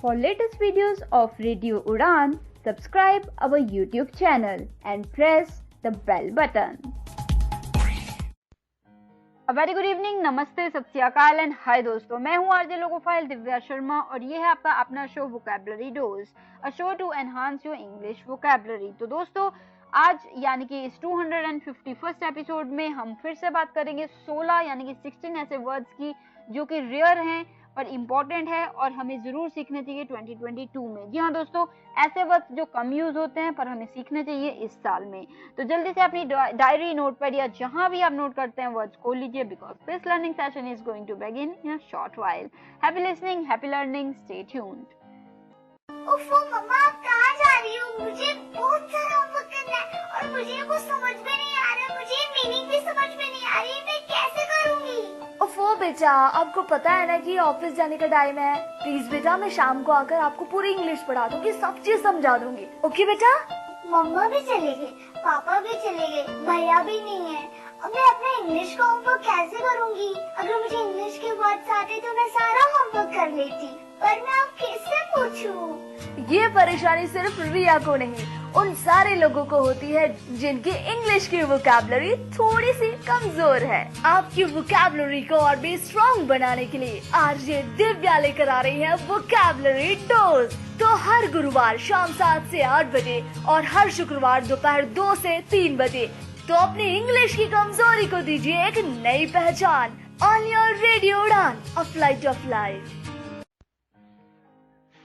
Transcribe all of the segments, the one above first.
For latest videos of Radio Udan, subscribe our YouTube channel and press the bell button. A very good evening, नमस्ते, सत श्री अकाल and hi दोस्तों, मैं हूँ RJ logophile Divya Sharma और ये है आपका अपना show vocabulary dose, a show to enhance your English vocabulary. तो दोस्तों आज यानी कि इस 251st एपिसोड में हम फिर से बात करेंगे 16 यानी कि 16 ऐसे वर्ड्स की जो कि रेयर हैं पर इम्पोर्टेंट है और हमें जरूर सीखने चाहिए 2022 में। जी हाँ दोस्तों, ऐसे वर्ड्स जो कम यूज होते हैं पर हमें सीखने चाहिए इस साल में। तो जल्दी से अपनी डायरी, नोटपैड या जहां भी आप नोट करते हैं वर्ड्स खोल लीजिए, because this learning session is going to begin in a short while. Happy listening, happy learning, stay tuned. ओफो मम्मा, आप कहाँ जा रही हो? मुझे बहुत सारा होमवर्क करना है और मुझे कुछ समझ में नहीं आ रहा, मुझे मीनिंग भी समझ में नहीं आ रही, मैं कैसे करूँगी? ओफो बेटा, आपको पता है ना कि ऑफिस जाने का टाइम है। प्लीज बेटा, मैं शाम को आकर आपको पूरी इंग्लिश पढ़ा दूंगी, सब चीज समझा दूंगी। ओके बेटा? मम्मा भी चले गए, पापा भी चले गए, भैया भी नहीं है। अब मैं अपने इंग्लिश का होमवर्क कैसे करूँगी? अगर मुझे इंग्लिश के वर्ड्स आते तो मैं सारा होमवर्क कर लेती, पर मैं अब किससे पूछूं? ये परेशानी सिर्फ रिया को नहीं, उन सारे लोगों को होती है जिनकी इंग्लिश की वोकैबुलरी थोड़ी सी कमजोर है। आपकी वोकैबुलरी को और भी स्ट्रॉन्ग बनाने के लिए आरजे दिव्या लेकर आ रही है वोकैबुलरी डोज। तो हर गुरुवार शाम 7 से 8 बजे और हर शुक्रवार दोपहर 2 से 3 बजे तो अपनी इंग्लिश की कमजोरी को दीजिए एक नई पहचान। On your radio Udaan, a flight of life.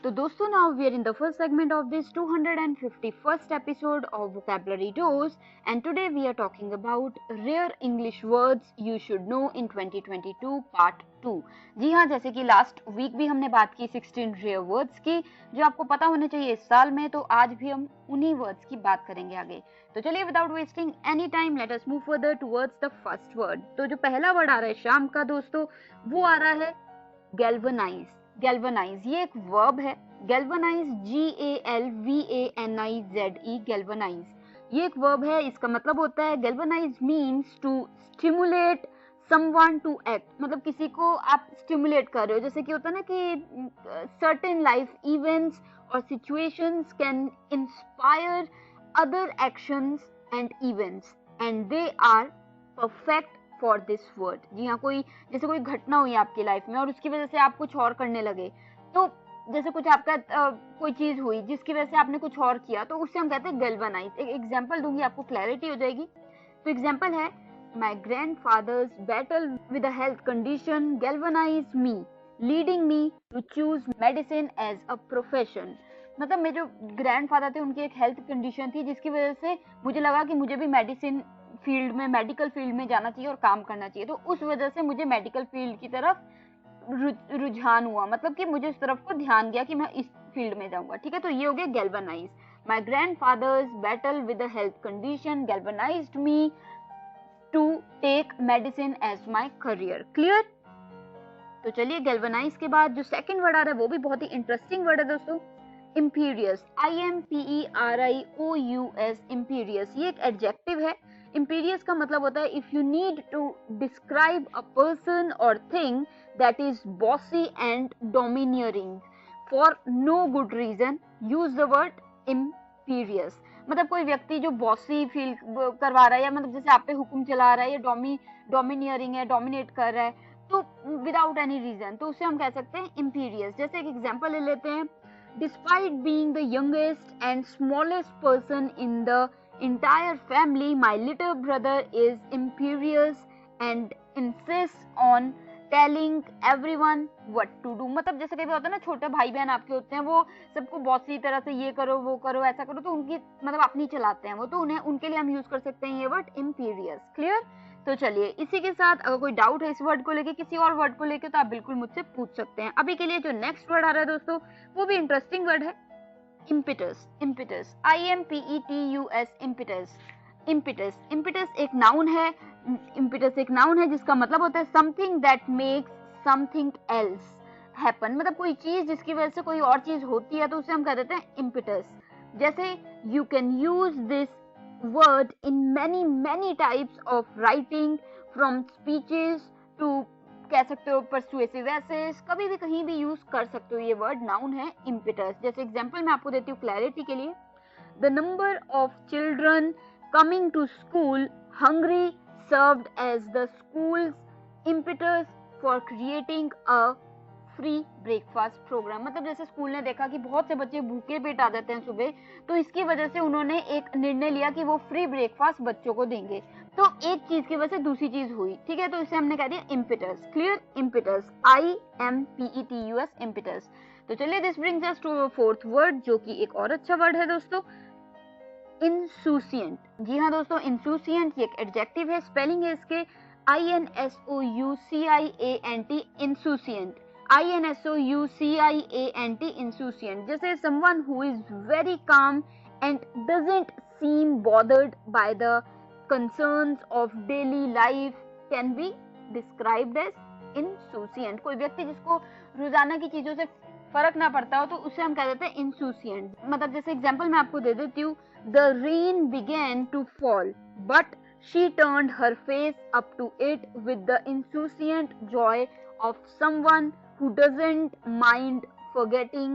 तो दोस्तों now we are in the first segment of this 251st episode of Vocabulary Dose and today we are talking about rare English words you should know in 2022 part 2। जी हाँ, जैसे कि last week भी हमने बात की 16 rare words की जो आपको पता होने चाहिए इस साल में, तो आज भी हम उन्हीं वर्ड्स की बात करेंगे आगे। तो चलिए without wasting any time let us move further towards the first word. तो जो पहला वर्ड आ रहा है शाम का दोस्तों, वो आ रहा है गैल्वनाइज। गैल्वनाइज ये एक वर्ब है। गैल्वनाइज GALVANIZE, गैल्वनाइज ये एक वर्ब है। इसका मतलब होता है galvanize means to stimulate someone to act, मतलब किसी को आप स्टिमुलेट कर रहे हो। जैसे कि होता है ना कि सर्टेन लाइफ इवेंट्स और situations can inspire other actions and events and they are perfect for this word. जी हाँ, जैसे कोई घटना हुई आपकी लाइफ में और उसकी वजह से आप कुछ और करने लगे, तो जैसे कुछ आपका कोई चीज हुई जिसकी वजह से आपने कुछ और किया, तो उससे हम कहते हैं गैल्वनाइज। एक एग्जांपल दूंगी, आपको क्लैरिटी हो जाएगी। तो एग्जांपल है, my grandfather's battle with a health condition galvanized me, leading me to choose medicine as a profession. मतलब मेरे जो ग्रैंडफादर थे उनकी एक हेल्थ कंडीशन थी जिसकी वजह से मुझे लगा कि मुझे भी मेडिसिन फील्ड में, मेडिकल फील्ड में जाना चाहिए और काम करना चाहिए, तो उस वजह से मुझे मेडिकल फील्ड की तरफ रुझान हुआ, मतलब कि मुझे उस तरफ को ध्यान गया कि मैं इस फील्ड में जाऊंगा। ठीक है, तो ये हो गया galvanize. My grandfather's battle with a health condition galvanized me to take medicine as my career. Clear? तो चलिए, गैल्वनाइज के बाद जो सेकंड वर्ड आ रहा है वो भी बहुत ही इंटरेस्टिंग वर्ड है दोस्तों, इम्पीरियस। IMPERIOUS, इम्पीरियस ये एक एडजेक्टिव है। इम्पीरियस का मतलब होता है if you need to describe a person or thing that is bossy and domineering for no good reason, use the word imperious. मतलब कोई व्यक्ति जो बॉसी फील करवा रहा है या मतलब जैसे आप पे हुक्म चला रहा है या डोमिनियरिंग है, डोमिनेट कर रहा है, तो विदाउट एनी रीजन, तो उसे हम कह सकते हैं इम्पीरियस। जैसे एक एग्जांपल ले लेते हैं, despite being the youngest and smallest person in the entire family, my little brother is imperious and insists on telling everyone what to do। मतलब जैसे कई बार होता है ना, छोटे भाई बहन आपके होते हैं, वो सबको बहुत सी तरह से ये करो, वो करो, ऐसा करो, तो उनकी मतलब अपनी चलाते हैं वो, तो उन्हें उनके लिए हम यूज कर सकते हैं ये वर्ड imperious। क्लियर? तो चलिए, इसी के साथ अगर कोई डाउट है इस वर्ड को लेके, किसी और वर्ड को लेके, तो आप बिल्कुल मुझसे पूछ सकते हैं। अभी के लिए जो नेक्स्ट वर्ड आ रहा है दोस्तों, वो भी इंटरेस्टिंग वर्ड है, impetus. Impetus IMPETUS, impetus. Impetus एक नाउन है। इम्पिटस एक नाउन है जिसका मतलब होता है something that makes something else happen, मतलब कोई चीज जिसकी वजह से कोई और चीज होती है, तो उसे हम कह देते हैं इम्पिटस। जैसे you can use this word in many types of writing, from speeches to कह सकते हो परसुएसिव एसेस, कभी भी कहीं भी यूज कर सकते हो ये वर्ड, नाउन है इम्पिटस। जैसे एग्जांपल मैं आपको देती हूँ क्लैरिटी के लिए, the number of children coming to school hungry served as the school's impetus for creating a free breakfast program. मतलब जैसे स्कूल ने देखा कि बहुत से बच्चे भूखे पेट आ जाते हैं सुबह, तो इसकी वजह से उन्होंने एक निर्णय लिया कि वो फ्री ब्रेकफास्ट बच्चों को देंगे। तो एक चीज की वजह से दूसरी चीज हुई, ठीक है, तो इसे हमने कह दिया impetus. Clear, impetus, IMPETUS, impetus. तो चलिए this brings us to fourth word, जो कि एक और अच्छा वर्ड है दोस्तों, इंसूसिएंट। जी हाँ दोस्तों, इंसूसिएंट ये एक एडजेक्टिव है, स्पेलिंग है इसके INSOUCIANT, इंसूसिएंट, INSOUCIANT, insouciant. जैसे someone who is very calm and doesn't seem bothered by the concerns of daily life can be described as insouciant. कोई व्यक्ति जिसको रोजाना की चीजों से फर्क ना पड़ता हो तो उसे हम कह देते हैं insouciant। मतलब जैसे एग्जांपल मैं आपको दे देती हूँ, the rain began to fall but she turned her face up to it with the insouciant joy of someone who doesn't mind forgetting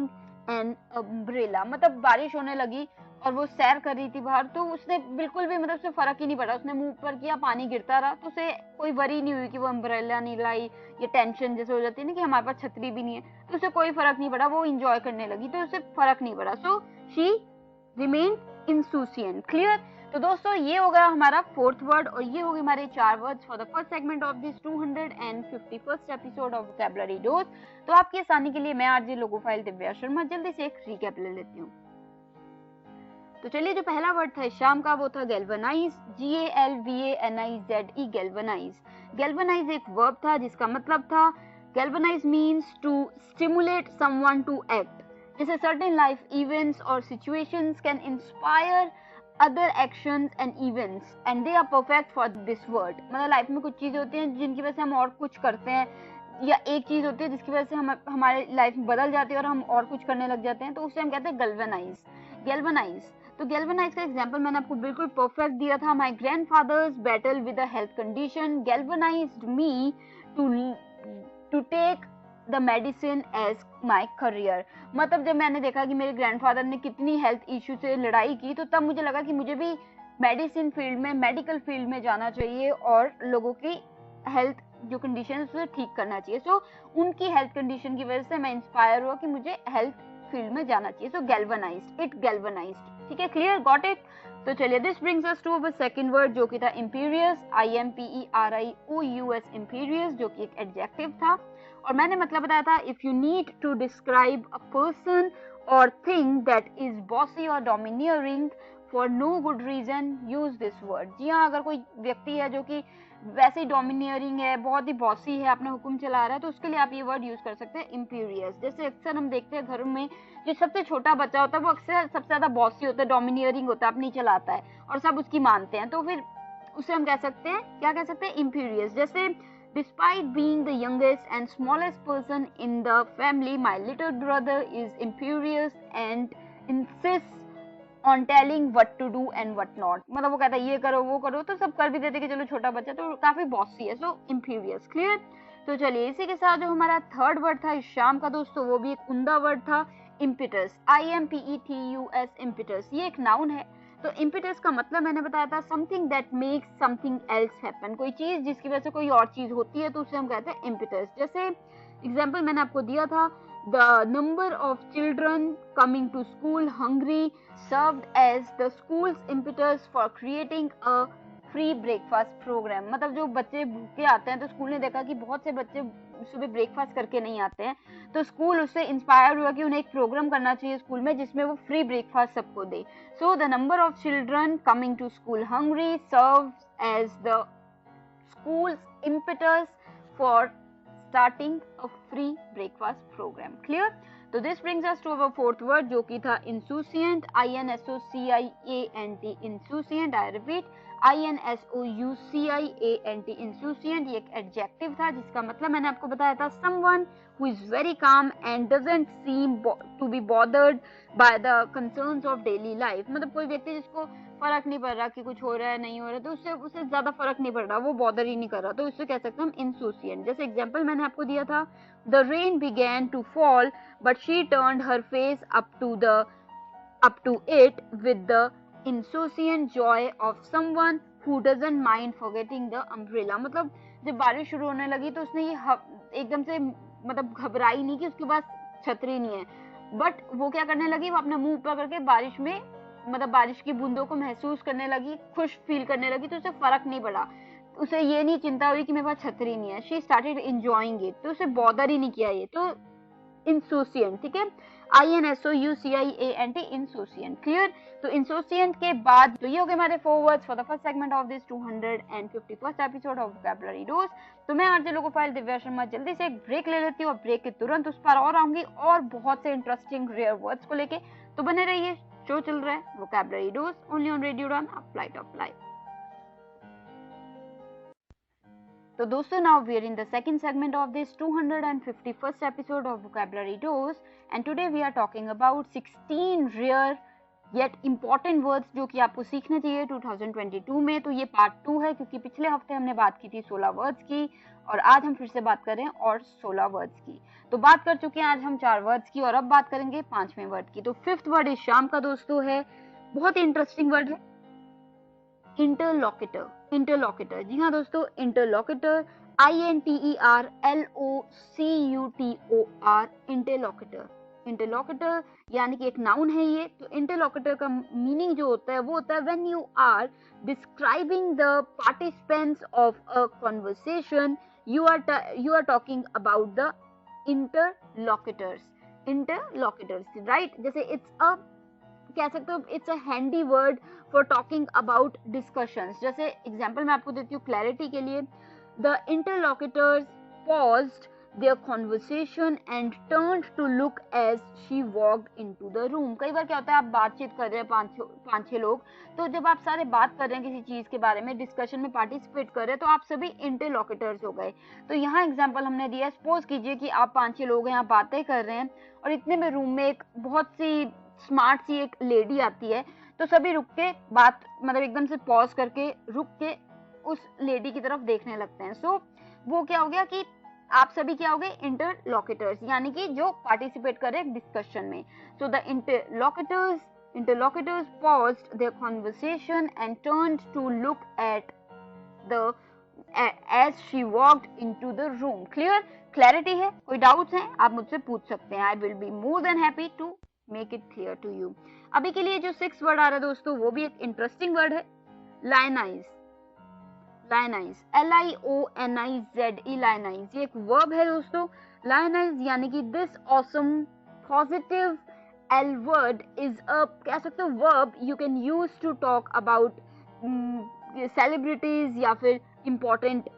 an umbrella। मतलब बारिश होने लगी और वो सैर कर रही थी बाहर, तो उसने बिल्कुल भी मतलब उसे फर्क ही नहीं पड़ा, उसने मुंह ऊपर किया, पानी गिरता रहा, तो उसे कोई वरी नहीं हुई कि वो अम्ब्रेला नहीं लाई, ये टेंशन जैसे हो जाती है ना कि हमारे पास छतरी भी नहीं है, तो उसे कोई फर्क नहीं पड़ा, वो एंजॉय करने लगी, तो उसे फर्क नहीं पड़ा। So she remained insouciant. Clear. तो दोस्तों ये होगा हमारा फोर्थ वर्ड और ये होगी हमारे 4 words for the first segment of this 251st episode of vocabulary dose. तो आपकी आसानी के लिए मैं आरजे लोगोफाइल दिव्या शर्मा जल्दी से एक रिकैप ले लेती हूँ। तो चलिए, जो पहला वर्ड था इस शाम का वो था गैल्वेनाइज, GALVANIZE, गैल्वेनाइज। गैल्वेनाइज एक वर्ब था जिसका मतलब था galvanize means to stimulate someone to act. जैसे सर्टेन लाइफ इवेंट्स और situations can inspire other actions and events and they are perfect for this word। मतलब लाइफ में कुछ चीजें होती हैं जिनकी वजह से हम और कुछ करते हैं, या एक चीज होती है जिसकी वजह से हमारे लाइफ बदल जाती है और हम और कुछ करने लग जाते हैं, तो उसे हम कहते हैं गैल्वेनाइज। गैल्वेनाइज, तो गैल्वेनाइज का एग्जांपल मैंने आपको बिल्कुल परफेक्ट दिया था। My grandfather's battle with a health condition galvanized me to take the medicine as my career. मतलब जब मैंने देखा कि मेरे ग्रैंडफादर ने कितनी हेल्थ इश्यू से लड़ाई की, तो तब मुझे लगा कि मुझे भी मेडिसिन फील्ड में, मेडिकल फील्ड में जाना चाहिए और लोगों की हेल्थ जो कंडीशन है उसे ठीक करना चाहिए। सो उनकी हेल्थ कंडीशन की वजह से मैं इंस्पायर हुआ कि मुझे हेल्थ फील्ड में जाना चाहिए। So galvanized, it galvanized. ठीक है, क्लियर, गॉट इट। तो चलिए this brings us to our second word जो कि था इंपीरियस, IMPERIOUS, इंपीरियस, जो कि एक एडजेक्टिव था और मैंने मतलब बताया था if you need to describe a person or thing that is bossy और domineering for no good reason use this word. जी हाँ, अगर कोई व्यक्ति है जो कि वैसे ही डोमिनियरिंग है, बहुत ही बॉसी है, अपना हुक्म चला रहा है, तो उसके लिए आप ये वर्ड यूज कर सकते हैं इंपीरियस। जैसे अक्सर हम देखते हैं घर में जो सबसे छोटा बच्चा होता है वो अक्सर सबसे ज्यादा बॉसी होता है, डोमिनियरिंग होता है, अपनी चलाता है और सब उसकी मानते हैं, तो फिर उसे हम कह सकते हैं, क्या कह सकते हैं, इंपीरियस। जैसे despite being the youngest and smallest person in the family, my little brother is imperious and insists on telling what to do and what not। मतलब वो कहता है ये करो वो करो, तो सब कर भी देते कि चलो छोटा बच्चा तो काफी बॉसी है। सो इंपीरियस। क्लियर। तो चलिए इसी के साथ जो हमारा थर्ड वर्ड था इस शाम का दोस्तों वो भी एक उम्दा वर्ड था, इम्पिटस, IMPETUS, इम्पिटस। ये एक नाउन है। तो इम्पिटस का मतलब मैंने बताया था something that makes something else happen, कोई चीज जिसकी वजह से कोई और चीज होती है तो उसे हम कहते हैं इम्पिटस। जैसे एग्जांपल मैंने आपको दिया था, the number of children coming to school hungry served as the school's impetus for creating a free breakfast program. मतलब जो बच्चे भूखे आते हैं तो स्कूल ने देखा कि बहुत से बच्चे सुबह ब्रेकफास्ट करके नहीं आते हैं, तो स्कूल उससे इंस्पायर हुआ कि उन्हें एक प्रोग्राम करना चाहिए स्कूल में जिसमें वो फ्री ब्रेकफास्ट सबको दे। So the number of children coming to school hungry serves as the school's impetus for starting a free breakfast programme. Clear. तो this brings us to our fourth word जो कि था insouciant, INSOCIANT, insouciant. I repeat, INSOUCIANT, insouciant. ये एक adjective था जिसका मतलब मैंने आपको बताया था someone who is very calm and doesn't seem to be bothered by the concerns of daily life। मतलब कोई व्यक्ति जिसको फर्क नहीं पड़ रहा कि कुछ हो रहा है नहीं हो रहा है, तो उससे उसे ज्यादा फर्क नहीं पड़ रहा, वो बॉदर ही नहीं कर रहा, तो उससे कह सकते हैं हम इंसोसिएंट। जैसे एग्जांपल मैंने आपको दिया था, the rain began to fall but she turned her face up to it with the insouciant joy of someone who doesn't mind forgetting the umbrella। मतलब जब बारिश शुरू होने लगी तो उसने ये एकदम से मतलब घबराई नहीं कि उसके पास छतरी नहीं है, बट वो क्या करने लगी, वो अपना मुंह ऊपर करके बारिश में मतलब बारिश की बूंदों को महसूस करने लगी, खुश फील करने लगी, तो उसे फर्क नहीं पड़ा, उसे ये नहीं चिंता हुई कि मेरे पास छतरी नहीं है। शी स्टार्टेड एंजॉयिंग इट, तो उसे बॉदर ही नहीं किया ये, तो इंसोसिएंट। ठीक है, INSOUCIANT, इंसोसिएंट। क्लियर? तो इंसोसिएंट के बाद तो ये हो गए हमारे 4 words for the first segment of this 251st episode of vocabulary dose. तो मैं आरजे लोकोफाइल दिव्या शर्मा जल्दी से एक ब्रेक ले लेती हूँ और ब्रेक के तुरंत उस पर और आऊंगी और बहुत से इंटरेस्टिंग रेयर वर्ड्स को लेके। तो बने रहिए, शो चल रहा है vocabulary dose only on radio run applied of life. So दोस्तों, now we are in the second segment of this 251st episode of Vocabulary Dose, and today we are talking about 16 rare yet important words जो कि आपको सीखने चाहिए 2022 में। तो ये part 2 है, क्योंकि पिछले हफ्ते हमने बात की थी 16 वर्ड्स की और आज हम फिर से बात कर रहे हैं और 16 वर्ड्स की। तो बात कर चुके हैं आज हम 4 वर्ड्स की और अब बात करेंगे 5वें वर्ड की। तो 5th वर्ड इस शाम का दोस्तों है, बहुत ही इंटरेस्टिंग वर्ड है, इंटरलॉकेटर। इंटरलॉकेटर, जी हाँ दोस्तों, इंटरलॉकेटर, INTERLOCUTOR, इंटरलॉकेटर। इंटरलॉकेटर यानी कि एक नाउन है ये। तो इंटरलॉकेटर का मीनिंग जो होता है वो होता है when you are describing the participants of a conversation, you are talking about the interlocutors. Interlocutors, right? जैसे इट्स अ, कह सकते हो it's a handy word for talking about discussions. जैसे एग्जांपल मैं आपको देती हूँ क्लैरिटी के लिए, the interlocutors paused their conversation and turned to look as she walked into the room. कई बार क्या होता है, आप बातचीत कर रहे हैं 5-6 लोग, तो जब आप सारे बात कर रहे हैं किसी चीज के बारे में, डिस्कशन में पार्टिसिपेट कर रहे हैं, तो आप सभी इंटरलॉकेटर्स हो गए। तो यहाँ एग्जाम्पल हमने दिया, सपोज कीजिए कि आप 5-6 लोग हैं, आप बातें कर रहे हैं और इतने में रूम में एक बहुत सी स्मार्ट सी एक लेडी आती है, तो सभी रुक के बात मतलब एकदम से पॉज करके रुक के उस लेडी की तरफ देखने लगते हैं। सो वो क्या हो गया कि आप सभी क्या हो गए, इंटरलॉकेटर्स, यानी कि जो पार्टिसिपेट कर रहे हैं डिस्कशन में। So the interlocutors paused their conversation and turned to look at the as she walked into the room। Clear? Clarity है? कोई डाउट्स हैं आप मुझसे पूछ सकते हैं। I will be more than happy to make it clear to you। अभी के लिए जो 6th वर्ड आ रहा है दोस्तों, वो भी एक इंटरेस्टिंग वर्ड है, लायनाइज। लायनाइज, LIONIZE, लायनाइज, ये एक वर्ब है दोस्तों। लायनाइज यानी कि this awesome positive L word is a, कह सकते हो, verb you can use to talk about celebrities या फिर इम्पोर्टेंट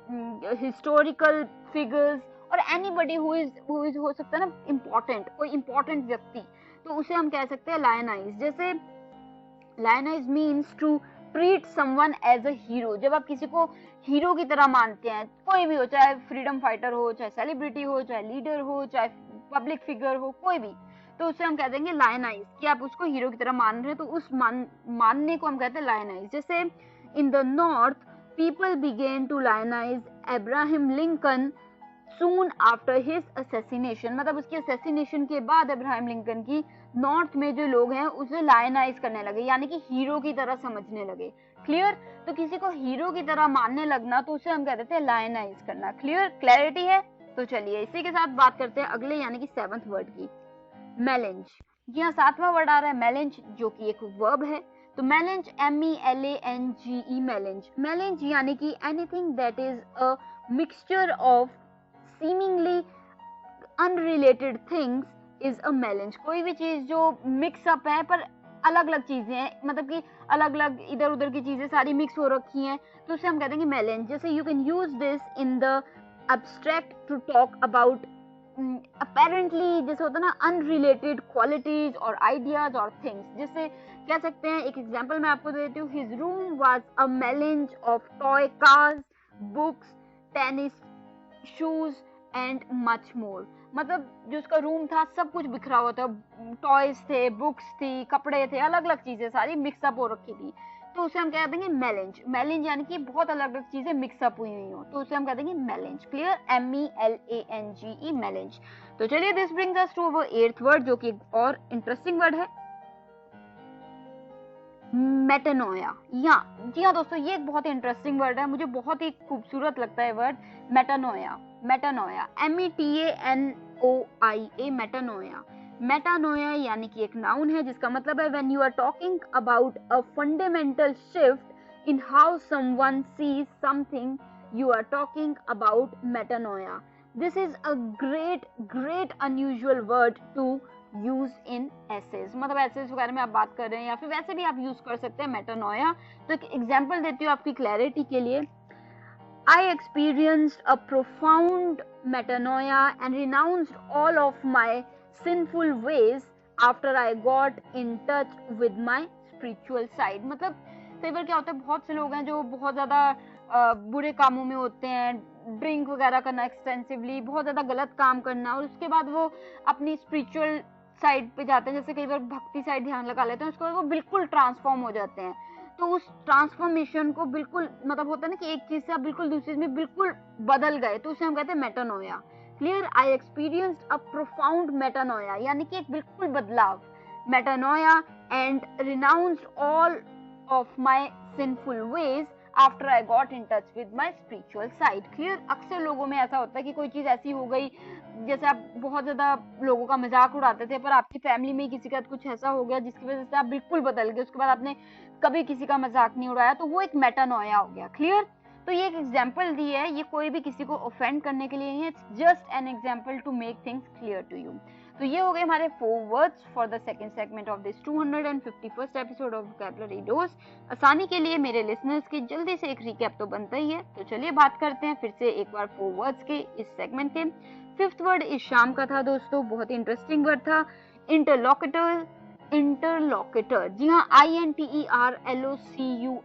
हिस्टोरिकल फिगर्स और एनीबडी हु इज हो सकता है ना इम्पोर्टेंट, कोई इम्पोर्टेंट व्यक्ति, तो उसे हम कह सकते हैं लायनाइज। जैसे lionise means to treat someone as a hero. जब आप किसी को हीरो की तरह मानते हैं, कोई भी हो, चाहे फ्रीडम फाइटर हो, चाहे सेलिब्रिटी हो, चाहे लीडर हो, चाहे पब्लिक फिगर हो, कोई भी, तो उससे हम कह देंगे लायनाइज, कि आप उसको हीरो की तरह मान रहे हैं, तो उस मानने को हम कहते हैं लायनाइज। जैसे in the north people began to lionise Abraham Lincoln soon after his assassination. मतलब उसके असैसिनेशन के बाद अब्राहम लिंकन की नॉर्थ में जो लोग हैं उसे लायनाइज करने लगे, यानी कि हीरो की तरह समझने लगे। क्लियर? तो किसी को हीरो की तरह मानने लगना, तो उसे हम कह देते हैं लायनाइज करना। क्लियर? क्लैरिटी है? तो चलिए इसी के साथ बात करते हैं अगले यानी कि 7th वर्ड की, मैलेंज। यहाँ 7वां वर्ड आ रहा है मैलेंज, जो कि एक वर्ब है। तो मैलेंज, MELANGE, मैलेंज। मैलेंज यानी कि anything that is a mixture of seemingly unrelated things is a मैलेंज। कोई भी चीज जो मिक्सअप है पर अलग अलग चीजें हैं, मतलब कि अलग अलग इधर उधर की चीजें सारी मिक्स हो रखी हैं, तो उसे हम कहते हैं मैलेंज। जैसे you can use this in the abstract to talk about apparently, जैसे होता है ना, unrelated qualities और ideas और things। जैसे कह सकते हैं, एक एग्जांपल मैं आपको देती हूँ, his room was a melange of toy cars, books, tennis shoes and much more। मतलब जो उसका रूम था सब कुछ बिखरा हुआ था, टॉयज थे, बुक्स थी, कपड़े थे, अलग अलग चीजें सारी मिक्सअप हो रखी थी, तो उसे हम क्या देंगे मेलेंज। मेलेंज यानी कि बहुत अलग अलग चीजें मिक्सअप हुई हुई हो, तो उसे हम कह देंगे मेलेंज। Clear, MELANGE melange. तो चलिए this brings us to our 8th word, जो कि एक और इंटरेस्टिंग वर्ड है, मेटानोया। जी हाँ दोस्तों, ये एक बहुत ही इंटरेस्टिंग वर्ड है, मुझे बहुत ही खूबसूरत लगता है वर्ड मेटानोया। मेटानोया, METANOIA, मेटानोया। मेटानोया यानी कि एक नाउन है जिसका मतलब है when you are talking about a fundamental shift in how someone sees something, you are talking about metanoia. This is a great unusual word to use in essays, मतलब essays वगैरह में आप बात कर रहे हैं या फिर वैसे भी आप यूज कर सकते हैं मेटानोया। तो एक एग्जांपल देती हूँ आपकी क्लैरिटी के लिए। I experienced a profound metanoia and renounced all of my sinful ways after I got in touch with my spiritual side। मतलब कई बार क्या होता है, बहुत से लोग हैं जो बहुत ज्यादा बुरे कामों में होते हैं, ड्रिंक वगैरह करना एक्सटेंसिवली, बहुत ज्यादा गलत काम करना, और उसके बाद वो अपनी स्पिरिचुअल साइड पे जाते हैं, जैसे कई बार भक्ति साइड ध्यान लगा लेते हैं, उसके बाद वो बिल्कुल ट्रांसफॉर्म हो जाते हैं। तो उस ट्रांसफॉर्मेशन को बिल्कुल, मतलब होता है ना कि एक चीज से आप बिल्कुल दूसरी चीज में बिल्कुल बदल गए, तो उसे हम कहते हैं metanoia. Clear, I experienced a profound metanoia, यानी कि एक बिल्कुल बदलाव, metanoia, and renounced all of my sinful ways after I got in touch with my spiritual side. Clear, अक्सर लोगों में ऐसा होता है कि कोई चीज ऐसी हो गई, जैसे आप बहुत ज्यादा लोगों का मजाक उड़ाते थे, पर आपकी फैमिली में किसी का कुछ ऐसा हो गया जिसकी वजह से आप बिल्कुल बदल गए, उसके बाद आपने कभी किसी का मजाक नहीं उड़ाया, तो वो एक मेटानोया हो गया। क्लियर, तो ये एक एग्जांपल दी है, ये कोई भी किसी को ऑफेंड करने के लिए नहीं है, it's just an example to make things clear to you. तो ये हो गए हमारे 4 words for the second segment of this 251st episode of vocabulary dose. आसानी के लिए मेरे लिसनर्स की जल्दी से एक रिकैप तो बनता ही है, तो चलिए बात करते हैं फिर से एक बार 4 वर्ड्स के इस सेगमेंट के। 5th वर्ड इस शाम का था दोस्तों, बहुत ही इंटरेस्टिंग वर्ड था, इंटरलॉकेटर। इंटरलॉकेटर, जी हाँ, INTERLOCUTOR,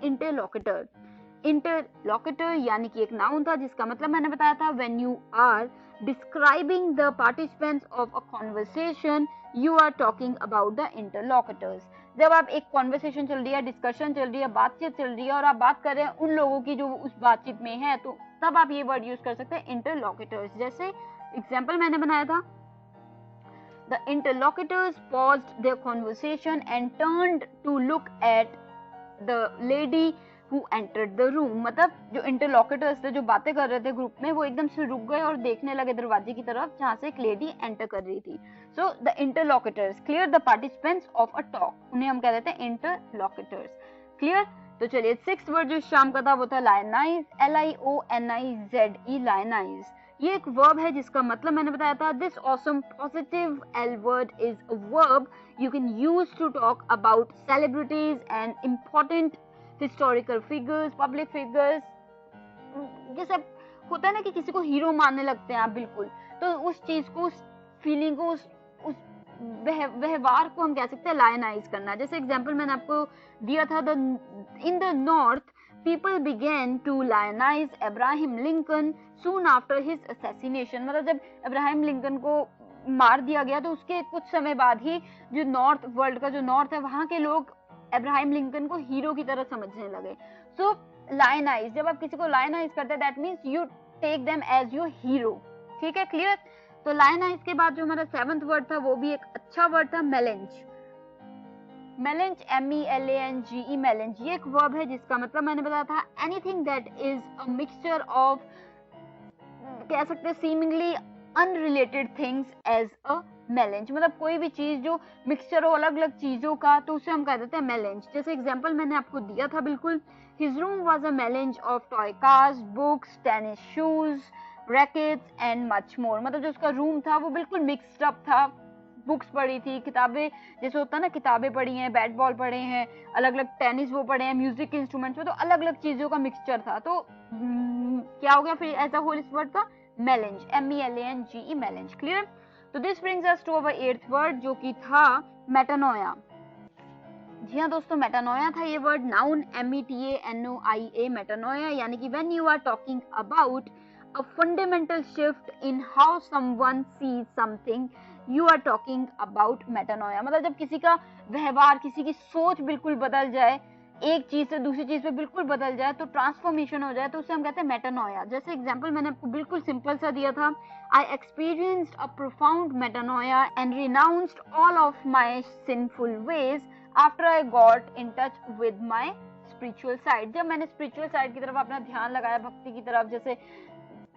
इंटरलॉकेटर। इंटरलॉकेटर यानी कि एक नाउन था जिसका मतलब मैंने बताया था when you are describing the participants of a conversation, you are talking about the interlocutors. जब आप एक कॉन्वर्सेशन चल रही है, डिस्कशन चल रही है, बातचीत चल रही है, और आप बात कर रहे हैं उन लोगों की जो उस बातचीत में है, तो तब आप ये वर्ड यूज कर सकते हैं इंटरलॉकेटर्स। जैसे एग्जाम्पल मैंने बनाया था, the interlocutors paused their conversation and turned to look at the lady who entered the room। मतलब जो इंटरलॉकेटर्स थे, जो बातें कर रहे थे ग्रुप में, वो एकदम से रुक गए और देखने लगे दरवाजे की तरफ जहां से एक लेडी एंटर कर रही थी। So the interlocutors, clear, the participants of a talk, उन्हें हम कह देते हैं इंटरलॉकेटर्स। क्लियर, तो चलिए 6th वर्ड जो शाम का था वो था लायनाइज, LIONIZE, लायनाइज। ये एक वर्ब है जिसका मतलब मैंने बताया था, this awesome positive L word is a verb you can use to talk about celebrities and important historical figures, public figures. जैसे होता है ना कि किसी को हीरो मानने लगते हैं आप, बिल्कुल, तो उस चीज को, उस फीलिंग को, उस व्यवहार को हम कह सकते हैं लायनाइज करना। जैसे एग्जांपल मैंने आपको दिया था, इन the north people began to lionize Abraham Lincoln soon after his assassination। मतलब जब अब्राहम लिंकन को मार दिया गया, तो उसके कुछ समय बाद ही जो नॉर्थ, वर्ल्ड का जो नॉर्थ है, वहां के लोग अब्राहम लिंकन को हीरो की तरह समझने लगे। सो लायनाइज, जब आप किसी को लायनाइज करते हैं, that means you take them as your hero. ठीक है, क्लियर। तो लायनाइज के बाद जो हमारा 7th वर्ड था वो भी एक अच्छा वर्ड था, मेलेंज। मेलेंज, MELANGE, मेलेंज, ये एक वर्ब है जिसका मतलब मैंने बताया था anything that is a mixture of, कह सकते हैं seemingly unrelated things as a melange. मतलब कोई भी चीज जो मिक्सचर हो अलग अलग चीजों का, तो उसे हम कह देते हैं मेलेंज। जैसे एग्जांपल मैंने आपको दिया था बिल्कुल, his room was a melange of toy cars, books, tennis shoes, rackets and much more. मतलब जो उसका रूम था वो बिल्कुल मिक्सड अप था, बुक्स पढ़ी थी, किताबें, जैसे होता है ना, किताबें पढ़ी हैं, बैट बॉल पढ़े हैं, अलग अलग टेनिस वो पढ़े हैं, म्यूजिक इंस्ट्रूमेंट्स में, तो अलग अलग चीजों का मिक्सचर था। तो क्या हो गया फिर ऐसा होल इस वर्ड का, मेलेंज, MELANGE, मेलेंज। क्लियर। तो this brings us to our 8th word जो कि था मेटानोया। जी हाँ दोस्तों, मेटानोया था ये वर्ड, नाउन, METANOIA, मेटानोया, यानी कि when you are talking about a fundamental shift in how someone sees something, you are talking about metanoia. मतलब जब किसी का व्यवहार, किसी की सोच बिल्कुल बदल जाए, एक चीज से दूसरी चीज पे बिल्कुल बदल जाए, तो ट्रांसफॉर्मेशन हो जाए, तो उसे हम कहते हैं मेटानोया। जैसे एग्जांपल मैंने आपको बिल्कुल सिंपल सा दिया था, I experienced a profound metanoia and renounced all of my sinful ways after I got in touch with my spiritual side. जब मैंने स्पिरिचुअल साइड की तरफ अपना ध्यान लगाया, भक्ति की तरफ जैसे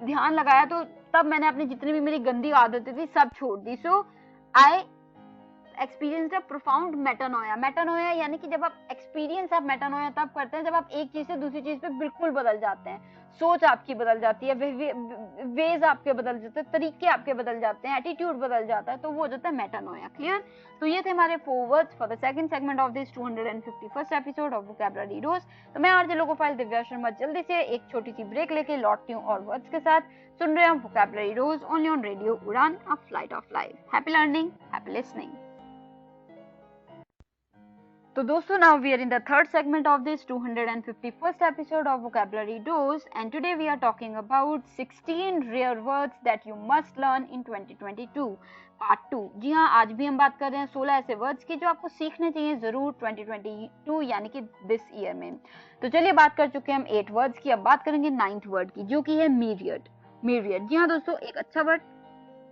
ध्यान लगाया, तो तब मैंने अपनी जितनी भी मेरी गंदी आदतें थी सब छोड़ दी। सो आई एक्सपीरियंस अ प्रोफाउंड मेटानोया। मेटानोया यानी कि जब आप एक्सपीरियंस आप मेटानोया तब करते हैं जब आप एक चीज से दूसरी चीज पे बिल्कुल बदल जाते हैं, सोच आपकी बदल जाती है, वेज आपके बदल जाते हैं, तरीके आपके बदल जाते हैं, एटीट्यूड बदल जाता है, तो वो हो जाता है मेटानोया। क्लियर? तो ये थे हमारे 4 words for the second segment of this 251st episode of vocabulary dose. तो मैं आरजे लोकोफाइल दिव्या शर्मा जल्दी से एक छोटी सी ब्रेक लेके लौटती हूँ और वर्ड्स के साथ। सुन रहे हैं vocabulary dose only on radio Udaan, a flight of life. Happy learning, happy listening. तो दोस्तों, now we are in the third segment of this 251st episode of Vocabulary Dose, and today we are talking about 16 rare words that you must learn in 2022 part 2। जी हाँ, आज भी हम बात कर रहे हैं 16 ऐसे वर्ड्स की जो आपको सीखने चाहिए जरूर 2022 यानी कि दिस ईयर में। तो चलिए, बात कर चुके हैं हम 8 वर्ड्स की, अब बात करेंगे 9th वर्ड की जो कि है myriad। myriad, जी हाँ दोस्तों, एक अच्छा वर्ड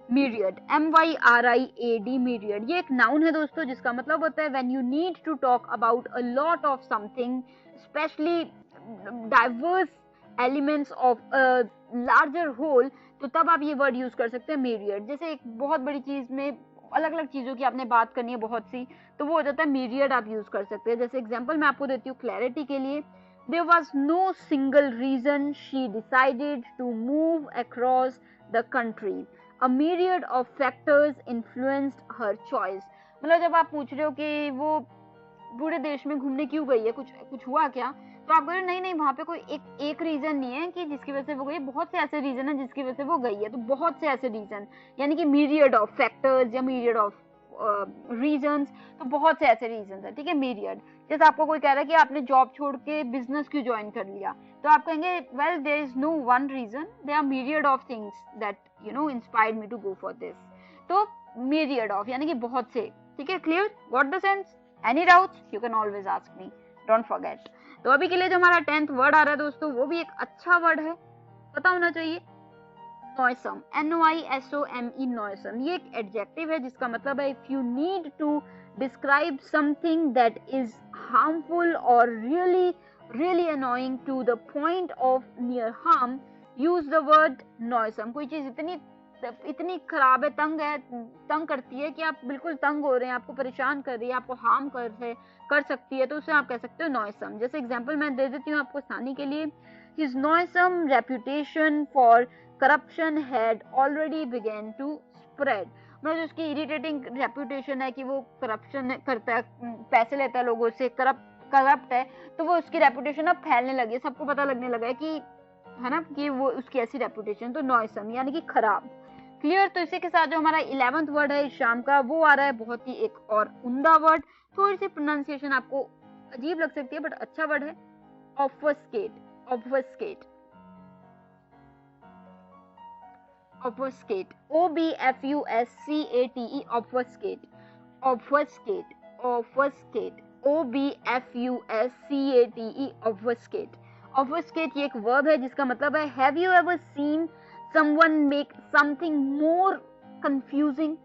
myriad, myriad, myriad। ये एक नाउन है दोस्तों, जिसका मतलब होता है when you need to talk about a lot of something, especially diverse elements of a larger whole, तो तब आप ये वर्ड यूज कर सकते हैं myriad। जैसे एक बहुत बड़ी चीज में अलग अलग चीजों की आपने बात करनी है बहुत सी, तो वो हो जाता है myriad, आप यूज कर सकते हैं। जैसे एग्जाम्पल मैं आपको देती हूँ क्लैरिटी के लिए, there was no single reason she decided to move across the country, a myriad of factors influenced her choice। मतलब जब आप पूछ रहे हो कि वो पूरे देश में घूमने क्यों गई है, कुछ हुआ क्या, तो आप कह रहे हो नहीं नहीं, वहां पे कोई एक रीजन नहीं है कि जिसकी वजह से वो गई है, बहुत से ऐसे रीजन है जिसकी वजह से वो गई है। तो बहुत से ऐसे रीजन यानी कि myriad ऑफ फैक्टर्स या myriad ऑफ रीजंस, तो बहुत से ऐसे रीजंस है, ठीक है, myriad। जैसे आपको कोई कह रहा है कि आपने जॉब छोड़ के बिजनेस क्यों ज्वाइन कर लिया, तो आप कहेंगे well there is no one reason, there are myriad of things that you know inspired me to go for this. तो myriad ऑफ यानी कि बहुत से, ठीक है, clear? Got the sense? Any doubts you can always ask me, don't forget. तो अभी के लिए जो हमारा 10th वर्ड आ रहा है दोस्तों, वो भी एक अच्छा वर्ड है, पता होना चाहिए, noisome, NOISOME, noisome। ये एक एडजेक्टिव है जिसका मतलब है if you need to describe something that is harmful और really annoying to the point of near harm, use the word noisome। कोई चीज इतनी खराब है, तंग करती है कि आप बिल्कुल तंग हो रहे हैं, आपको परेशान कर रही है, आपको हार्म कर सकती है, तो उसे आप कह सकते हो noisome। जैसे एग्जांपल मैं दे देती हूँ आपको आसानी के लिए, his noisome reputation for corruption had already began to spread। मतलब उसकी इरिटेटिंग रेपुटेशन है कि वो करप्शन करता है, पैसे लेता है लोगों से, करप्ट है, तो वो उसकी रेपुटेशन अब फैलने लगी है, सबको पता लगने लगा है कि, है ना, कि वो उसकी ऐसी रेपुटेशन। तो नॉइसम यानी कि खराब। क्लियर? तो इसी के साथ जो हमारा 11th वर्ड है इस शाम का, वो आ रहा है बहुत ही एक और उम्दा वर्ड। थोड़ी सी प्रोनाउंसिएशन आपको अजीब लग सकती है बट अच्छा वर्ड है, ऑब्फस्केट। ऑब्फस्केट, ऑब्फस्केट, OBFUSCATE, ऑब्फस्केट, ऑब्फस्केट, ऑब्फस्केट, OBFUSCATE, ऑब्फस्केट। ऑब्फस्केट ये एक वर्ब है जिसका मतलब है have you ever seen someone make something more confusing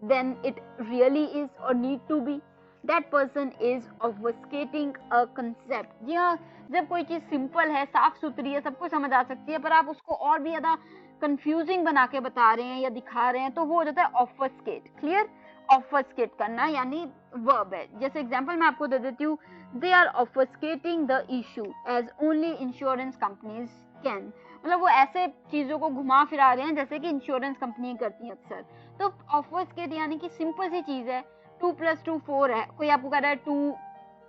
than it really is or need to be, that person is obfuscating a concept। जी हाँ, जब कोई चीज सिंपल है, साफ सुथरी है, सबको समझ आ सकती है, पर आप उसको और भी ज्यादा कंफ्यूजिंग बना के बता रहे हैं या दिखा रहे हैं, तो वो हो जाता है ऑब्फस्केट। क्लियर? ऑब्फस्केट करना यानी वर्ब है। जैसे एग्जांपल मैं आपको दे देती हूँ, they are obfuscating the issue as only insurance companies can. मतलब वो ऐसे चीजों को घुमा फिरा रहे हैं जैसे कि इंश्योरेंस कंपनी करती है अक्सर। तो ऑब्फस्केट यानी कि सिंपल सी चीज है, 2 + 2 4 है, कोई आपको कह रहा है 2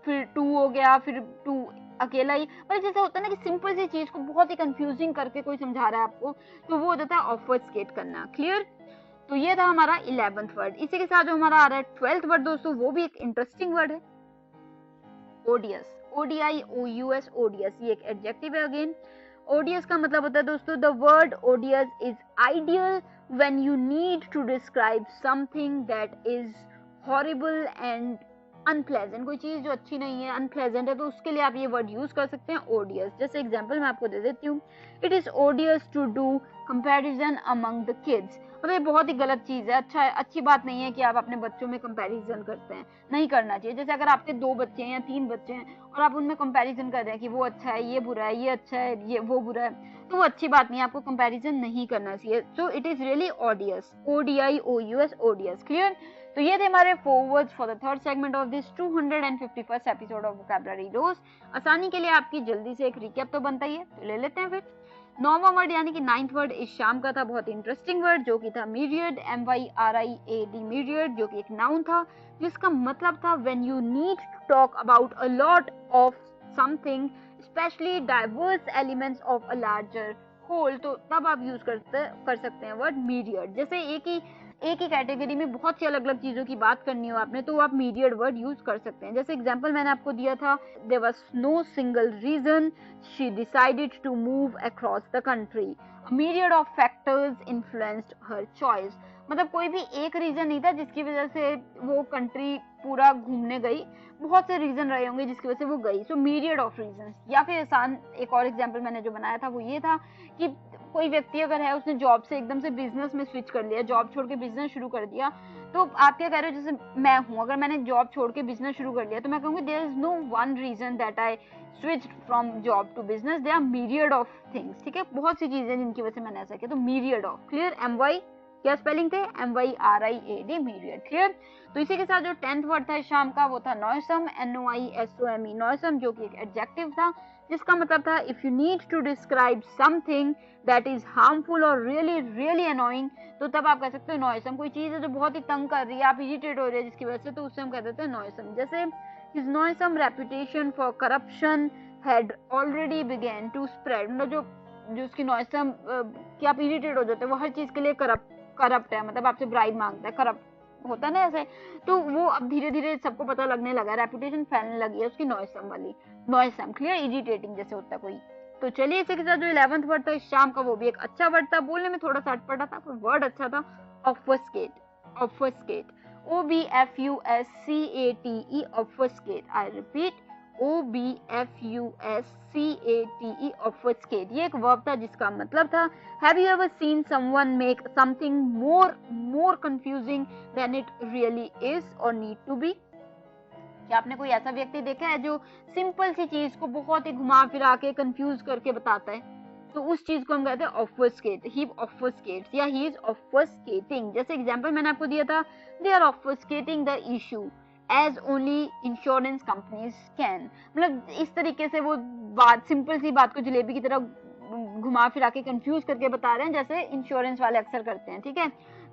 फिर 2 हो गया, फिर 2 अकेला ही, मतलब जैसे होता है ना कि सिंपल सी चीज को बहुत ही कंफ्यूजिंग करके कोई समझा रहा है आपको, तो वो हो जाता है ऑब्फस्केट करना। क्लियर? तो ये था हमारा 11th वर्ड। इसी के साथ जो हमारा आ रहा है 12th वर्ड दोस्तों, वो भी एक इंटरेस्टिंग वर्ड है, ओडियस। ODIOUS, ओडियस। ये एक एडजेक्टिव है अगेन। ओडियस का मतलब होता है दोस्तों, the word ओडियस is ideal when you need to describe something that is horrible and unpleasant, कोई चीज जो अच्छी नहीं है, unpleasant है, तो उसके लिए आप ये वर्ड यूज कर सकते हैं odious. जैसे एग्जांपल मैं आपको दे देती हूँ, it is odious to do comparison among the kids. मतलब ये बहुत ही गलत चीज है, अच्छी बात नहीं है कि आप अपने बच्चों में कंपैरिजन करते हैं, नहीं करना चाहिए. जैसे अगर आपके 2 बच्चे हैं या 3 बच्चे हैं और आप उनमें कंपैरिजन कर रहे हैं कि वो अच्छा है, ये बुरा है, ये अच्छा है, ये वो बुरा है, तो वो अच्छी बात नहीं है, आपको कंपैरिजन नहीं करना चाहिए. So it is really odious, ODIOUS, odious. Clear? तो ये थे हमारे 4 words for the third segment of this 251st episode of vocabulary dose. आसानी के लिए आपकी जल्दी से एक रिकैप तो बनता ही है, तो ले लेते हैं फिर. 9वां वर्ड यानी कि 9th वर्ड इस शाम का था बहुत इंटरेस्टिंग वर्ड, जो कि था myriad, MYRIAD, myriad, जो कि एक नाउन था जिसका मतलब था when you need to talk about a lot of something, especially diverse elements of a larger whole, तो तब आप यूज कर सकते हैं वर्ड myriad. जैसे एक ही कैटेगरी में बहुत सी अलग अलग चीजों की बात करनी हो आपने, तो आप myriad वर्ड यूज कर सकते हैं. जैसे एग्जांपल मैंने आपको दिया था, there was no single reason she decided to move across the country. A myriad of factors influenced her choice. मतलब कोई भी एक रीजन नहीं था जिसकी वजह से वो कंट्री पूरा घूमने गई, बहुत से रीजन रहे होंगे जिसकी वजह से वो गई. सो myriad ऑफ रीजन. या फिर आसान एक और एग्जांपल मैंने जो बनाया था वो ये था कि कोई व्यक्ति अगर है, उसने जॉब से एकदम से बिजनेस में स्विच कर लिया, जॉब छोड़ के बिजनेस शुरू कर दिया, तो आप क्या कह रहे हो, जैसे मैं हूँ, अगर मैंने जॉब छोड़ के बिजनेस शुरू कर लिया तो मैं कहूँगी there is no one reason that I switch from job to business, there are myriad of things. ठीक है, बहुत सी चीजें जिनकी वजह से मैंने ऐसा किया, तो myriad ऑफ. क्लियर? MY क्या स्पेलिंग थे? MYRIAD, myriad. क्लियर? तो इसी के साथ जो 10th वर्ड था इस शाम का वो था noisome, NOISOME, noisome, जो कि एक एडजेक्टिव था जिसका मतलब था if you need to describe something that is harmful or really annoying, तो तब आप कह सकते हो noisome. कोई चीज है जो बहुत ही तंग कर रही है, आप इरिटेट हो रहे हैं जिसकी वजह से, तो उससे हम कह देते हैं noisome. जैसे his noisome reputation for corruption had already began to spread. मतलब जो उसकी noisome कि आप इरिटेट हो जाते हैं, वो हर चीज के लिए करप्ट है, मतलब आपसे ब्राइब मांगता है, करप्ट होता है ना ऐसे, तो वो अब धीरे धीरे सबको पता लगने लगा, रेपुटेशन फैलने लगी है उसकी noisome वाली. noisome, clear? इरिटेटिंग जैसे होता है कोई. तो चलिए इसी के साथ जो 11th वर्ड था इस शाम का वो भी एक अच्छा वर्ड था, बोलने में थोड़ा सा अटपटा था पर वर्ड अच्छा था. obfuscate, obfuscate, OBFUSCATE, obfuscate. I repeat, OBFUSCATE, obfuscate. ये एक वर्ब था जिसका मतलब था have you ever seen someone make something more confusing than it really is or need to be? क्या आपने कोई ऐसा व्यक्ति देखा है जो सिंपल सी चीज को बहुत ही घुमा फिरा के कंफ्यूज करके बताता है, तो उस चीज को हम कहते हैं obfuscate. He obfuscates या he is obfuscating. जैसे एग्जांपल मैंने आपको दिया था, they are obfuscating the issue as only insurance companies can. मतलब इस तरीके से वो बात, सिंपल सी बात को जलेबी की तरह घुमा फिरा के कंफ्यूज करके बता रहे हैं जैसे इंश्योरेंस वाले अक्सर करते हैं. ठीक है,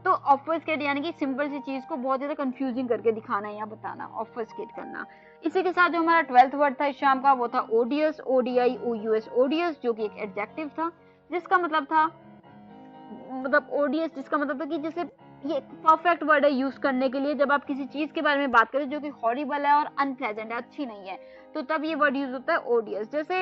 तो ऑब्फस्केट यानी कि सिंपल सी चीज को बहुत ज्यादा कंफ्यूजिंग करके दिखाना या बताना, ऑब्फस्केट करना. इसी के साथ जो हमारा 12th वर्ड था इस शाम का वो था odious, ODIOUS, odious, जो कि एक एडजेक्टिव था जिसका मतलब था, मतलब odious जिसका मतलब था कि जैसे ये परफेक्ट वर्ड है यूज करने के लिए जब आप किसी चीज के बारे में बात करें जो कि हॉरिबल है और अनप्लेजेंट है, अच्छी नहीं है, तो तब ये वर्ड यूज होता है odious. जैसे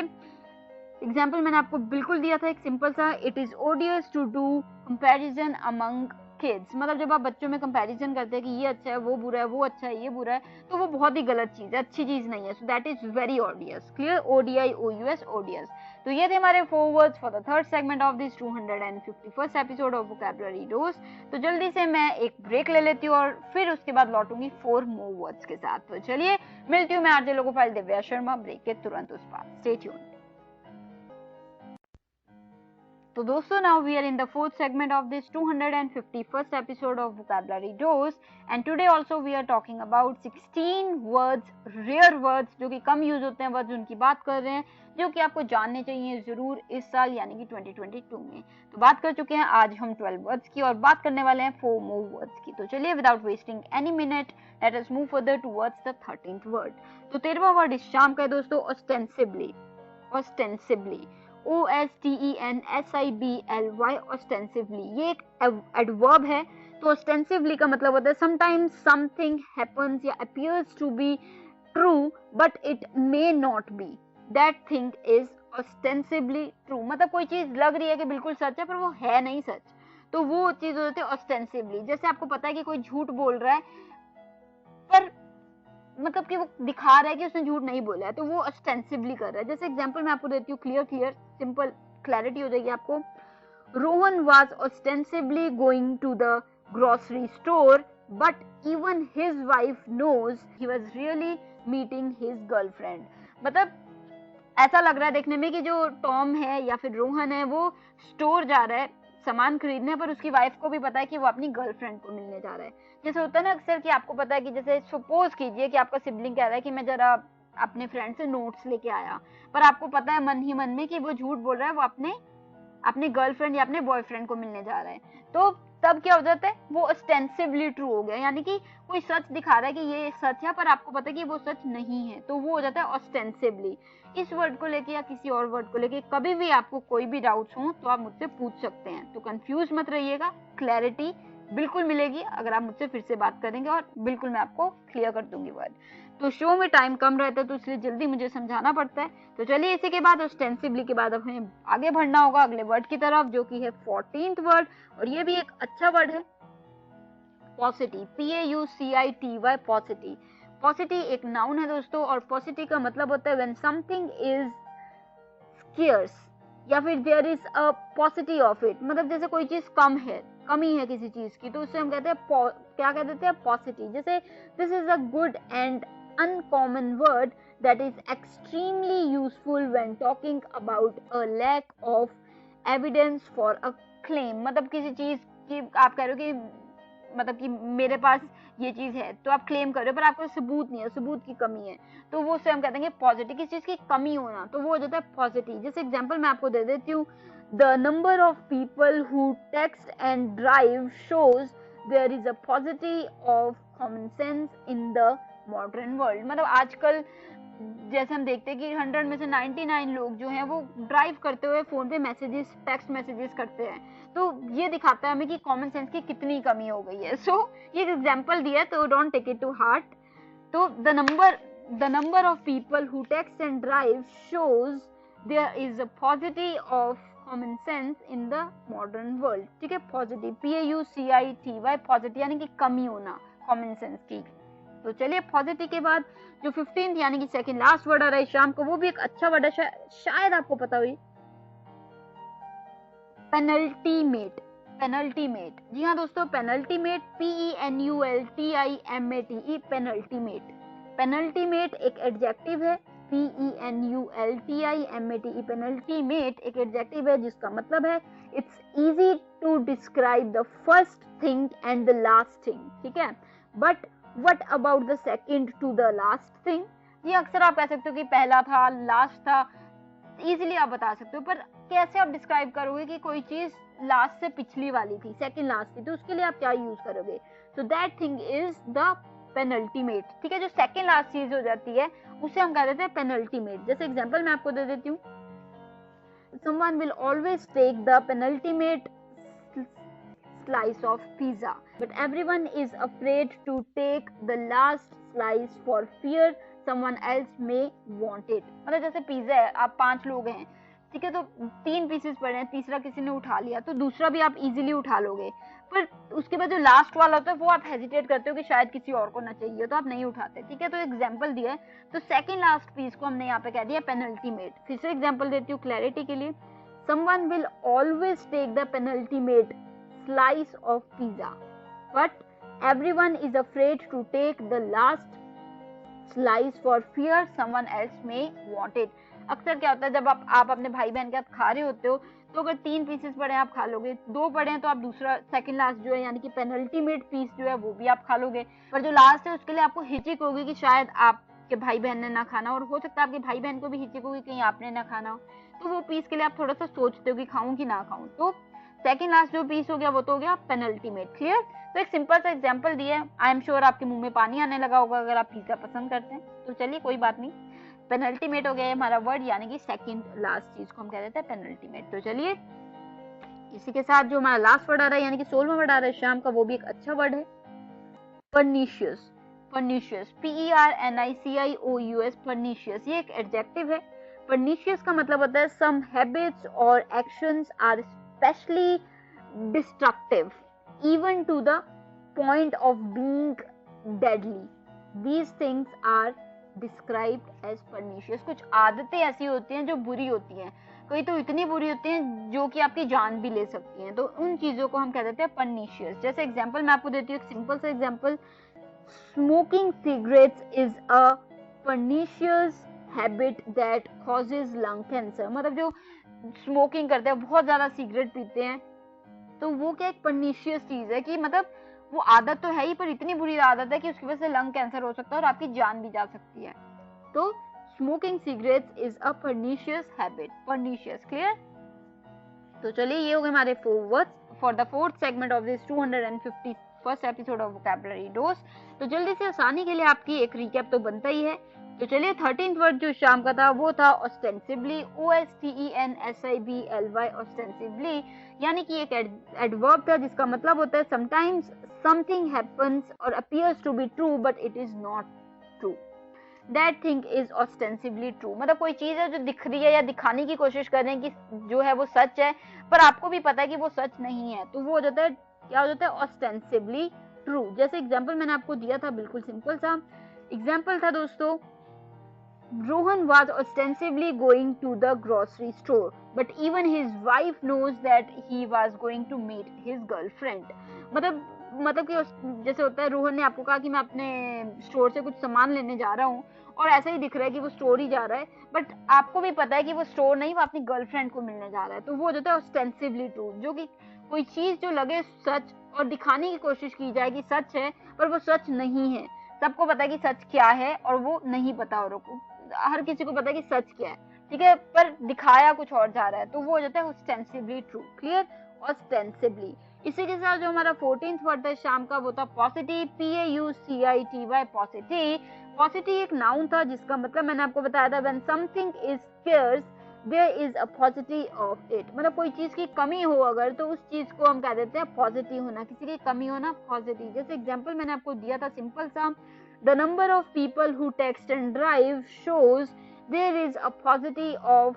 एग्जाम्पल मैंने आपको बिल्कुल दिया था एक सिंपल सा, it is odious to do comparison among kids. मतलब जब आप बच्चों में कंपैरिजन करते हैं कि ये अच्छा है, वो बुरा है, वो अच्छा है, ये बुरा है, तो वो बहुत ही गलत चीज है, अच्छी चीज नहीं है. So that is very odious. Clear? ODIOUS, odious. तो ये थे हमारे 4 words for the third segment of this 251st episode of vocabulary dose. तो जल्दी से मैं एक ब्रेक ले लेती हूँ और फिर उसके बाद लौटूंगी 4 more words के साथ. तो चलिए मिलती हूँ मैं आरजे लोकोपाइल दिव्या शर्मा ब्रेक के तुरंत उस पार. Stay tuned. तो दोस्तों now we are in the 4th segment of this 251st episode of Vocabulary Dose and today also we are talking about 16 words, rare words जो कि कम यूज होते हैं, वर्ड्स उनकी बात कर रहे हैं जो कि आपको जानने चाहिए जरूर इस साल यानी कि 2022 में. तो बात कर चुके हैं आज हम 12 वर्ड्स की और बात करने वाले हैं 4 more words की. तो चलिए without wasting any minute let us move further towards the 13th word. तो 13वां वर्ड इस शाम का है दोस्तों ostensibly. ostensibly, OSTENSIBLY, ostensibly. ये एक एडवर्ब है. तो ostensibly का मतलब होता है sometimes something happens या appears to be true but it may not be. That thing is ostensibly true. मतलब कोई चीज लग रही है कि बिल्कुल सच है पर वो है नहीं सच, तो वो चीज हो जाती है ऑस्टेंसिवली। जैसे आपको पता है कि कोई झूठ बोल रहा है पर मतलब कि वो दिखा रहा है कि उसने झूठ नहीं बोला है, तो वो ऑस्टेंसिवली कर रहा है। जैसे एग्जांपल मैं आपको देती हूँ, क्लियर सिंपल क्लैरिटी हो जाएगी आपको। Rohan was ostensibly going to the grocery store but even his wife knows he was really meeting his girlfriend. मतलब ऐसा लग रहा है देखने में कि जो टॉम है या फिर रोहन है वो स्टोर जा रहा है सामान खरीदने, पर उसकी वाइफ को भी पता है कि वो अपनी गर्लफ्रेंड को मिलने जा रहा है। जैसे होता है ना अक्सर कि आपको पता है कि जैसे सपोज कीजिए कि आपका सिबलिंग कह रहा है कि मैं जरा अपने फ्रेंड से नोट्स लेके आया, पर आपको पता है मन ही मन में कि वो झूठ बोल रहा है, वो अपने गर्लफ्रेंड या अपने बॉयफ्रेंड को मिलने जा रहा है। तो तब क्या हो जाता है, वो ऑस्टेंसिवली ट्रू हो गया, यानी कि कोई सच दिखा रहा है कि ये सच है पर आपको पता है कि वो सच नहीं है, तो वो हो जाता है ऑस्टेंसिवली। इस वर्ड को लेके या किसी और वर्ड को लेके कभी भी आपको कोई भी डाउट्स हो तो आप मुझसे पूछ सकते हैं, तो कंफ्यूज मत रहिएगा, क्लैरिटी बिल्कुल मिलेगी अगर आप मुझसे फिर से बात करेंगे और बिल्कुल मैं आपको क्लियर कर दूंगी वर्ड। तो शो में टाइम कम रहता है तो इसलिए जल्दी मुझे समझाना पड़ता है। तो चलिए इसी के बाद ऑस्टेंसिवली के बाद हमें आगे बढ़ना होगा अगले वर्ड की तरफ, जो कि है 14th वर्ड, और ये भी एक अच्छा वर्ड है, पॉसिटी, PAUCITY, पॉसिटी। पॉसिटी एक नाउन है दोस्तों, और पॉसिटी का मतलब होता है व्हेन समथिंग इज स्केर्स या फिर there is a paucity of it. मतलब जैसे कोई चीज कम है, कमी है किसी चीज की, तो उससे हम कहते हैं क्या कह देते हैं, पॉसिटी। जैसे this is a good and uncommon word that is extremely useful when talking about a lack of evidence for a claim। मतलब किसी चीज की आप कह रहे हो कि मतलब कि मेरे पास ये चीज है, तो आप क्लेम कर रहे हो पर आपको सबूत नहीं है, सबूत की कमी है, तो वो उसे हम कहते हैं पॉजिटिव। किसी चीज की कमी होना तो वो हो जाता है पॉजिटिव। जैसे एग्जांपल मैं आपको दे देती हूँ, the number of people who text and drive shows there is a positive of common sense in the modern world. मतलब आजकल जैसे हम देखते हैं कि 100 में से 99 लोग जो हैं वो ड्राइव करते हुए फोन पे मैसेजेस, टेक्स्ट मैसेजेस करते हैं, तो ये दिखाता है हमें कि कॉमन सेंस की कितनी कमी हो गई है। सो ये एग्जांपल दिया है तो don't take it to heart. तो the number of people who text and drive shows there is a positive of common sense in the modern world. ठीक है, पॉजिटिव, PAUCITY, पॉजिटिव यानी कि कमी होना कॉमन सेंस की। तो चलिए पॉजिटिव के बाद जो 15th यानी कि सेकंड लास्ट वर्ड आ रहा है शाम को, वो भी एक अच्छा वर्ड है, शायद आपको पता हुई, पेनल्टीमेट। पेनल्टीमेट, जी हाँ दोस्तों, पेनल्टीमेट, PENULTIMATE, पेनल्टीमेट। पेनल्टीमेट एक एडजेक्टिव है, PENULTIMATE, पेनल्टीमेट एक एडजेक्टिव है जिसका मतलब है it's easy to describe the first thing and the last thing. ठीक है, but What about the second to the last thing? ये अक्सर आप कह सकते हो कि पहला था, लास्ट था, इजीली आप बता सकते हो, पर कैसे आप डिस्क्राइब करोगे कि कोई चीज लास्ट से पिछली वाली थी, सेकंड लास्ट थी, तो उसके लिए आप क्या यूज करोगे? So that thing is the penultimate। ठीक है, जो सेकंड लास्ट चीज हो जाती है उसे हम कह देते हैं penultimate। जैसे एग्जांपल मैं आपको दे देती हूँ, someone will always take the penultimate slice of pizza but everyone is afraid to take the last slice for fear someone else may want it। मतलब जैसे पिज्जा है, आप 5 लोग हैं, ठीक है, तो 3 पीसेस पड़े हैं, तीसरा किसी ने उठा लिया तो दूसरा भी आप इजीली उठा लोगे, पर उसके बाद जो लास्ट वाला होता है वो आप हेजिटेट करते हो कि शायद किसी और को ना चाहिए तो आप नहीं उठाते। ठीक है, तो एग्जांपल दिया है, तो सेकंड लास्ट पीस को हमने यहाँ पे कह दिया पेनल्टीमेट। फिर से एग्जांपल देती हूँ क्लैरिटी के लिए, someone will always take the penultimate slice of pizza but everyone is afraid to take the last slice for fear someone else may want it। अक्सर क्या होता है जब आप अपने भाई बहन के साथ खा रहे होते हो तो अगर 3 पीसेस पड़े हैं आप खा लोगे, 2 पड़े हैं तो आप दूसरा सेकंड लास्ट जो है यानी कि पेनल्टीमेट पीस जो है वो भी आप खा लोगे, पर जो लास्ट है उसके लिए आपको हिचक होगी कि शायद आपके भाई बहन ने ना खाना, और हो सकता है आपके भाई बहन को भी हिचक होगी कहीं आपने ना खाना हो, तो वो पीस के लिए आप थोड़ा सा सोचते हो कि खाऊं कि ना खाऊं। तो सेकंड लास्ट जो पीस हो गया वो तो हो गया पेनल्टीमेट। क्लियर? तो एक सिंपल सा एग्जांपल दिया है, आई एम श्योर आपके मुंह में पानी आने लगा होगा अगर आप पिज्जा पसंद करते हैं। तो चलिए कोई बात नहीं, पेनल्टीमेट हो गया है हमारा वर्ड, यानी कि सेकंड लास्ट चीज को हम कह देते हैं पेनल्टीमेट। तो चलिए इसी के साथ जो हमारा लास्ट वर्ड आ रहा है यानी कि 16वां वर्ड आ रहा है शाम का, वो भी एक अच्छा वर्ड है, परनीशियस। परनीशियस, PERNICIOUS, परनीशियस, ये एक एडजेक्टिव है। परनीशियस का मतलब होता है सम हैबिट्स और actions are specially destructive, even to the point of being deadly. These things are described as pernicious. कुछ आदतें ऐसी होती हैं जो बुरी होती हैं, कोई तो इतनी बुरी होती हैं जो कि आपकी जान भी ले सकती हैं, तो उन चीजों को हम कह देते हैं pernicious. जैसे एग्जांपल मैं आपको देती हूँ, एक सिंपल सा example, smoking cigarettes is a pernicious habit that causes lung cancer. मतलब जो स्मोकिंग करते हैं, बहुत ज्यादा सिगरेट पीते हैं, तो वो क्या एक पर्निशियस चीज है कि मतलब वो आदत तो है ही, पर इतनी बुरी आदत है कि उसकी वजह से लंग कैंसर हो सकता है और आपकी जान भी जा सकती है. तो smoking cigarettes is a pernicious habit. Pernicious, clear? तो चलिए, ये हो गए हमारे 4 words for the 4th segment of this 251st episode of vocabulary dose. तो जल्दी से आसानी के लिए आपकी एक रिकैप तो बनता ही है. तो चलिए, 13th वर्ड जो शाम का था वो था ostensibly, ostensibly, ostensibly, यानी कि एक एडवर्ब था जिसका मतलब होता है sometimes something happens or appears to be true but it is not true. That thing is ostensibly true. मतलब कोई चीज है जो दिख रही है या दिखाने की कोशिश कर रहे हैं कि जो है वो सच है, पर आपको भी पता है कि वो सच नहीं है, तो वो हो जाता है, क्या हो जाता है, ostensibly true. जैसे एग्जाम्पल मैंने आपको दिया था, बिल्कुल सिंपल सा एग्जाम्पल था दोस्तों. Rohan was ostensibly going to the grocery store, but even his wife knows that he was going to meet his girlfriend. मतलब कि जैसे होता है, रोहन ने आपको कहा कि मैं अपने स्टोर से कुछ सामान लेने जा रहा हूँ, और ऐसा ही दिख रहा है कि वो स्टोर ही जा रहा है, बट आपको भी पता है कि वो स्टोर नहीं, वो अपनी गर्लफ्रेंड को मिलने जा रहा है. तो वो जो है ostensibly true, जो कि कोई चीज जो लगे सच और दिखाने की कोशिश की जाए कि सच है, पर वो सच नहीं है. सबको पता है कि सच क्या है और वो नहीं पता, औरों को, हर किसी को पता है कि सच क्या है, ठीक है, पर दिखाया कुछ और जा रहा है, तो वो हो जाता है ostensibly true. क्लियर? ostensibly. इसी के साथ जो हमारा 14th वर्ड था शाम का वो था पॉसिटिव, paucity. पॉसिटिव, पॉसिटिव एक नाउन था जिसका मतलब मैंने आपको बताया था, when something is scarce there is a paucity of it. मतलब कोई चीज की कमी हो अगर, तो उस चीज को हम कह देते हैं पॉजिटिव होना, किसी की कमी होना पॉजिटिव. जैसे एग्जांपल मैंने आपको दिया था सिंपल सा, the number of people who text and drive shows there is a paucity of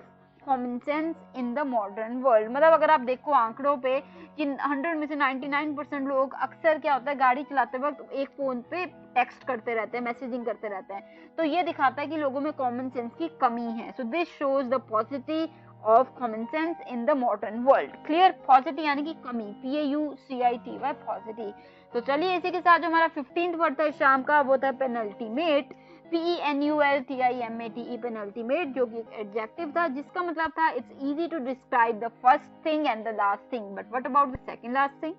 common sense in the modern world. मतलब अगर आप देखो आंकड़ों पे कि 100 में से 99% लोग अक्सर क्या होता है, गाड़ी चलाते वक्त एक फोन पे टेक्स्ट करते रहते हैं, मैसेजिंग करते रहते हैं, तो ये दिखाता है कि लोगों में कॉमन सेंस की कमी है. So this shows the positive of common sense in the modern world. Clear? Positive यानी कि कमी, paucity, पॉजिटिव. तो चलिए, इसी के साथ जो हमारा 15th वर्ड था शाम का वो था पेनल्टीमेट, penultimate, पेनल्टीमेट, जो कि एक एडजेक्टिव था जिसका मतलब था it's easy to describe the first thing and the last thing, but what about the second last thing.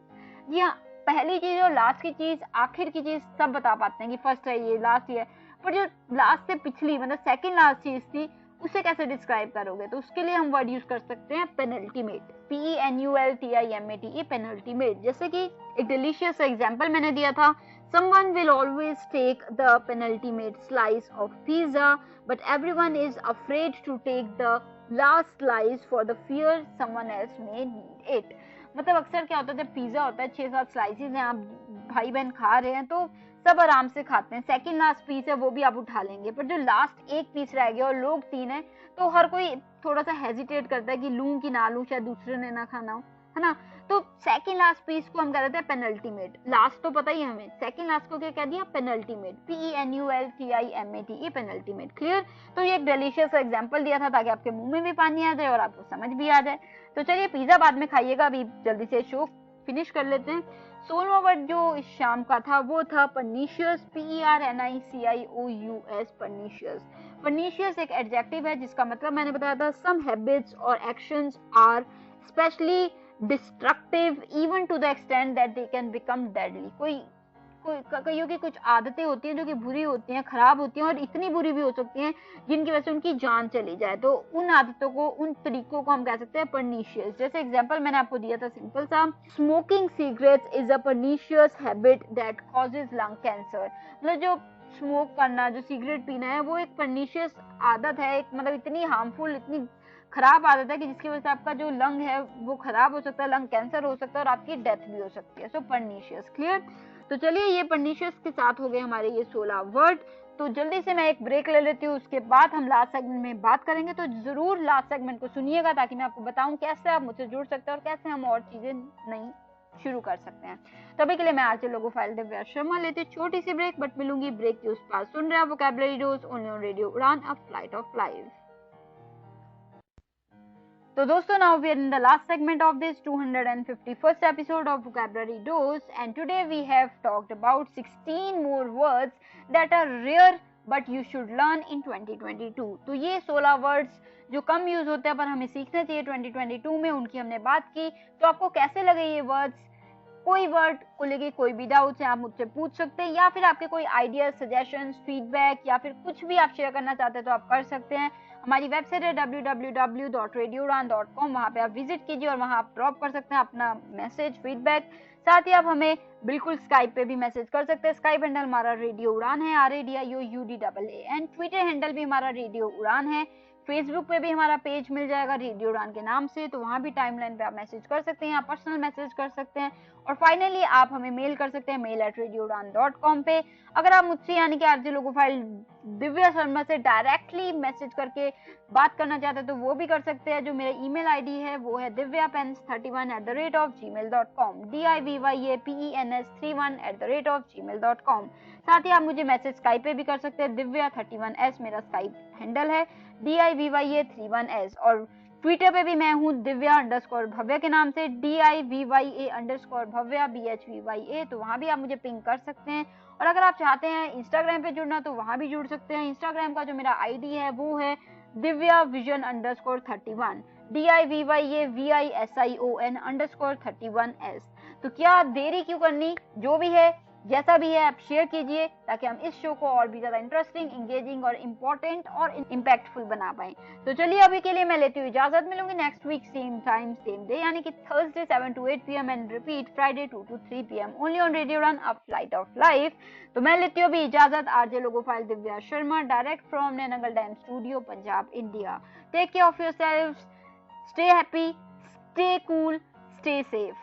जी हाँ, पहली चीज और लास्ट की चीज, आखिर की चीज सब बता पाते हैं कि फर्स्ट है ये, लास्ट ये, पर जो लास्ट से पिछली मतलब सेकंड लास्ट चीज थी उसे कैसे डिस्क्राइब करोगे, तो उसके लिए हम वर्ड यूज कर सकते हैं पेनल्टीमेट, penultimate, पेनल्टीमेट. जैसे कि एक डिलीशियस एग्जांपल मैंने दिया था, someone will always take the penultimate slice of pizza but everyone is afraid to take the last slice for the fear someone else may need it. मतलब अक्सर क्या होता है, जब पिज्जा होता है 6-7 स्लाइसेस हैं, आप भाई बहन खा रहे हैं तो सब आराम से खाते हैं, सेकंड लास्ट पीस है वो भी आप उठा लेंगे, पर जो लास्ट एक पीस रह गया और लोग 3 हैं, तो हर कोई थोड़ा सा हेजिटेट करता है कि लूं कि ना लूं, शायद दूसरे ने ना खाना हो, है ना. तो सेकंड लास्ट पीस को हम कह देते हैं पेनल्टीमेट. लास्ट तो पता ही है हमें, सेकंड लास्ट को क्या कह दिया, पेनल्टीमेट, penultimate, पेनल्टीमेट. क्लियर? तो ये एक डिलीशियस एग्जांपल दिया था ताकि आपके मुंह में भी पानी आ जाए और आपको समझ भी आ जाए. तो चलिए, पिज्जा बाद में खाइएगा, अभी जल्दी से शो फिनिश कर लेते हैं. 16वां वर्ड जो इस शाम का था वो था पर्निशियस, PERNICIOUS, पर्निशियस. पर्निशियस एक एडजेक्टिव है जिसका मतलब मैंने बताया था, सम हैबिट्स और actions are specially destructive even to the extent that they can become deadly. कईयों की कुछ आदतें होती हैं जो कि बुरी होती हैं, खराब होती हैं, और इतनी बुरी भी हो सकती हैं जिनकी वजह से उनकी जान चली जाए, तो उन आदतों को, उन तरीकों को हम कह सकते हैं पर्निशियस. जैसे एग्जांपल मैंने आपको दिया था सिंपल सा, smoking cigarettes is a pernicious habit that causes lung cancer. मतलब जो स्मोक करना, जो सिगरेट पीना है, वो एक पर्निशियस आदत है, एक मतलब इतनी हार्मफुल, इतनी खराब आदत है कि जिसकी वजह से आपका जो लंग है वो खराब हो सकता है, लंग कैंसर हो सकता है और आपकी डेथ भी हो सकती है। सो परनीशियस, क्लियर। तो चलिए ये परनीशियस के साथ हो गए हमारे ये 16 वर्ड। तो जल्दी से मैं एक ब्रेक ले लेती हूँ, उसके बाद हम लास्ट सेगमेंट में बात करेंगे। तो जरूर लास्ट सेगमेंट को सुनिएगा ताकि मैं आपको बताऊं कैसे आप मुझसे जुड़ सकते हैं और कैसे हम और चीजें नई शुरू कर सकते हैं। तो अभी के लिए मैं आरजे लोगोफाइल दिव्या शर्मा लेती हूँ छोटी सी ब्रेक, बट मिलूंगी ब्रेक के उस पार। सुन रहे हैं vocabulary dose only on radio Udaan, a flight of life. So दोस्तों, now we are in the last segment of this 251st episode of Vocabulary Dose, and today we have talked about 16 more words that are rare but you should learn in 2022. तो ये 16 words जो कम use होते हैं पर हमें सीखना चाहिए 2022 में, उनकी हमने बात की। तो आपको कैसे लगे ये वर्ड्स? कोई वर्ड को लेके कोई भी डाउट्स है आप मुझसे पूछ सकते हैं, या फिर आपके कोई आइडियाज, सजेशंस, फीडबैक या फिर कुछ भी आप शेयर करना चाहते हैं तो आप कर सकते हैं। हमारी वेबसाइट है www.radioudan.com, वहाँ पे आप विजिट कीजिए और वहाँ आप ड्रॉप कर सकते हैं अपना मैसेज, फीडबैक। साथ ही आप हमें बिल्कुल स्काइप पे भी मैसेज कर सकते हैं। स्काइप हैंडल हमारा रेडियो उड़ान है, RADIOUDAA, एंड ट्विटर हैंडल भी हमारा रेडियो उड़ान है। फेसबुक पे भी हमारा पेज मिल जाएगा रेडियो उड़ान के नाम से, तो वहाँ भी टाइमलाइन पे आप मैसेज कर सकते हैं, आप पर्सनल मैसेज कर सकते हैं। और फाइनली आप हमें मेल कर सकते हैं mail@radioudan.com पे। अगर आप मुझसे यानी कि आरजे लोगोफाइल दिव्या शर्मा से डायरेक्टली मैसेज करके बात करना चाहते हैं तो वो भी कर सकते हैं। जो मेरा ईमेल आईडी है वो है divyapens31@gmail.com, divyapens31@gmail.com। साथ ही आप मुझे मैसेज स्काइप पे भी कर सकते हैं, दिव्या31s मेरा स्काइप हैंडल है, DIVYA31s। और ट्विटर पे भी मैं हूँ दिव्या_भव्या के नाम से, DIVYA_भव्या BHVYA, तो वहाँ भी आप मुझे पिंग कर सकते हैं। और अगर आप चाहते हैं इंस्टाग्राम पे जुड़ना तो वहाँ भी जुड़ सकते हैं। इंस्टाग्राम का जो मेरा आईडी है वो है divyavison_31, DIVYAVISION_31s। तो क्या देरी क्यों करनी, जो भी है जैसा भी है आप शेयर कीजिए ताकि हम इस शो को और भी ज्यादा इंटरेस्टिंग, इंगेजिंग और इम्पोर्टेंट और इम्पैक्टफुल बना पाए। तो चलिए अभी के लिए मैं लेती हूँ इजाजत, मिलूंगी next week same time same day, यानी कि Thursday 7 to 8 PM and repeat Friday 2 to 3 PM only on radio Udaan, a flight of life. तो मैं लेती हूँ अभी इजाजत, RJ logophile Divya Sharma, direct from Nainangal dam studio, Punjab, India. Take care of yourselves, stay happy, stay cool, stay safe,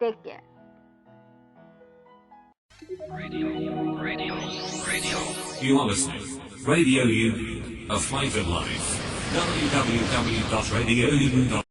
take care. Radio. You are listening. Radio U, a flavoured life. www.radioU.com